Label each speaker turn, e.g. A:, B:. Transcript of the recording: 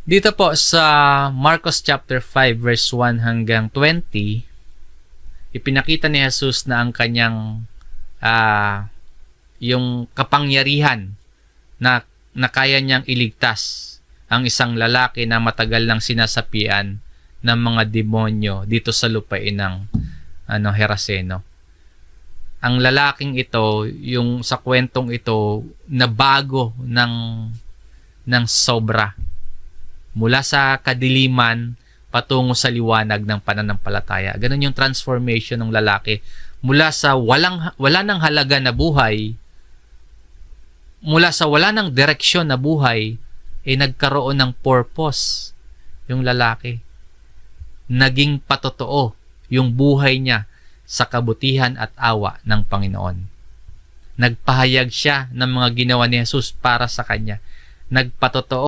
A: Dito po sa Marcos chapter 5 verse 1 hanggang 20, ipinakita ni Jesus na ang kanyang yung kapangyarihan na kaya niyang iligtas ang isang lalaki na matagal nang sinasapian ng mga demonyo dito sa lupain ng Geraseno. Ang lalaking ito, yung sa kwentong ito, nabago ng sobra. Mula sa kadiliman patungo sa liwanag ng pananampalataya. Ganun yung transformation ng lalaki. Mula sa wala nang halaga na buhay, mula sa wala nang direksyon na buhay, nagkaroon ng purpose yung lalaki. Naging patotoo yung buhay niya sa kabutihan at awa ng Panginoon. Nagpahayag siya ng mga ginawa ni Jesus para sa kanya. Nagpatotoo